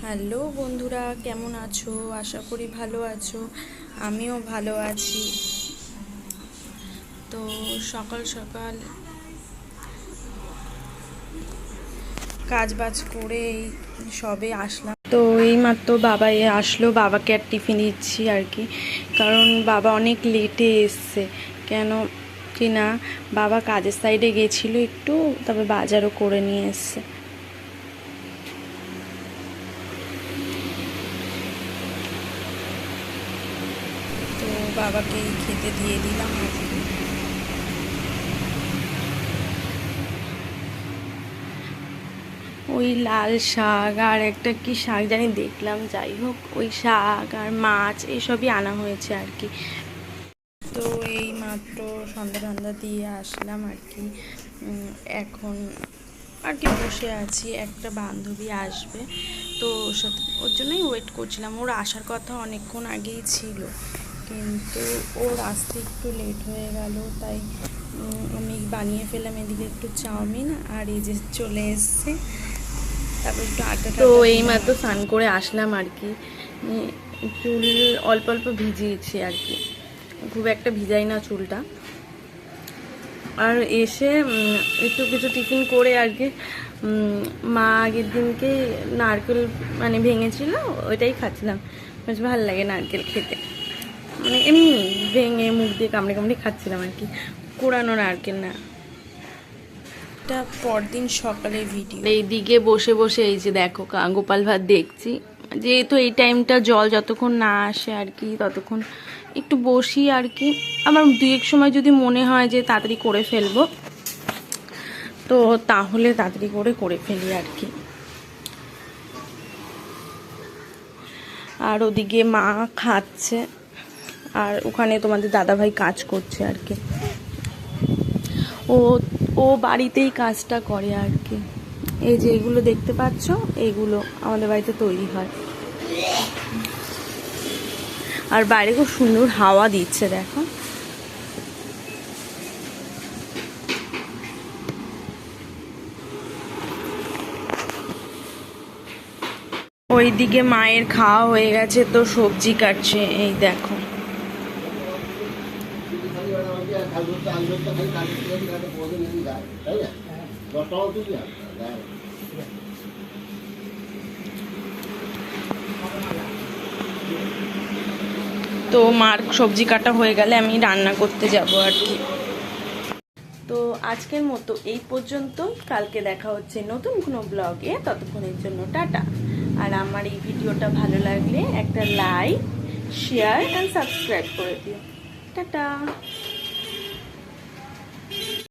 Hello বন্ধুরা, কেমন আছো? আশা করি ভালো আছো। আমিও ভালো আছি। তো সকাল সকাল কাজ বাজ করে সবে আসলাম। তো এইমাত্র বাবা আসলো, বাবাকে আর টিফিন দিচ্ছি আর কি। কারণ বাবা অনেক লেটে এসছে। কেন কি না, বাবা কাজের সাইডে গেছিলো একটু, তবে বাজারও করে নিয়ে এসছে। তো বাবাকে খেতে দিয়ে দিলাম আর কি। ওই লাল শাক আর একটা কি শাক জানি দেখলাম, যাই হোক ওই শাক আর মাছ এইসবই আনা হয়েছে আর কি। তো এই মাত্র সন্ধ্যা দিয়ে আসলাম আর কি। এখন আর কি বসে আছি, একটা বান্ধবী আসবে, তো ওর জন্যই ওয়েট করছিলাম। ওর আসার কথা অনেকক্ষণ আগেই ছিল, কিন্তু ওর আসতে একটু লেট হয়ে গেল, তাই আমি বানিয়ে ফেললাম এদিকে একটু চাউমিন, আর এই যে চলে এসছে। তারপর একটু আড্ডা। তো এইমাত্র স্নান করে আসলাম আর কি। চুল অল্প অল্প ভিজিয়েছি আর কি, খুব একটা ভিজাই না চুলটা। আর এসে একটু কিছু টিফিন করে আর কি। মা আগের দিনকে নারকেল মানে ভেঙেছিল, ওইটাই খাচ্ছিলাম। বেশ ভালো লাগে নারকেল খেতে, মানে এমনি ভেঙে মুখ দিয়ে কামড়ে কামড়ে খাচ্ছিলাম আর কি, কোরানো নারকেল না। এটা পরদিন সকালে ভিডিও। এইদিকে বসে বসে এই যে দেখো গোপাল ভাত দেখছি। যেহেতু এই টাইমটা জল যতক্ষণ না আসে আর কি, ততক্ষণ একটু বসি আর কি। আবার দুই এক সময় যদি মনে হয় যে তাড়াতাড়ি করে ফেলবো, তো তাহলে তাড়াতাড়ি করে ফেলি আর কি। আর ওদিকে মা খাচ্ছে, আর ওখানে তোমাদের দাদাভাই কাজ করছে আর কি। ও ও বাড়িতেই কাজটা করে আর কি। এই যে এগুলো দেখতে পাচ্ছ, এইগুলো আমাদের বাড়িতে তৈরি হয়। আর বাইরে খুব সুন্দর হাওয়া দিচ্ছে দেখো। ওইদিকে মায়ের খাওয়া হয়ে গেছে, তো সবজি কাটছে, এই দেখো। তো মার সবজি কাটা হয়ে গেলে আমি রান্না করতে যাব আর কি। তো আজকের মতো এই পর্যন্ত, কালকে দেখা হচ্ছে নতুন কোনো ব্লগে। ততক্ষণের জন্য টাটা। আর আমার এই ভিডিওটা ভালো লাগলে একটা লাইক, শেয়ার অ্যান্ড সাবস্ক্রাইব করে দিও। টাটা।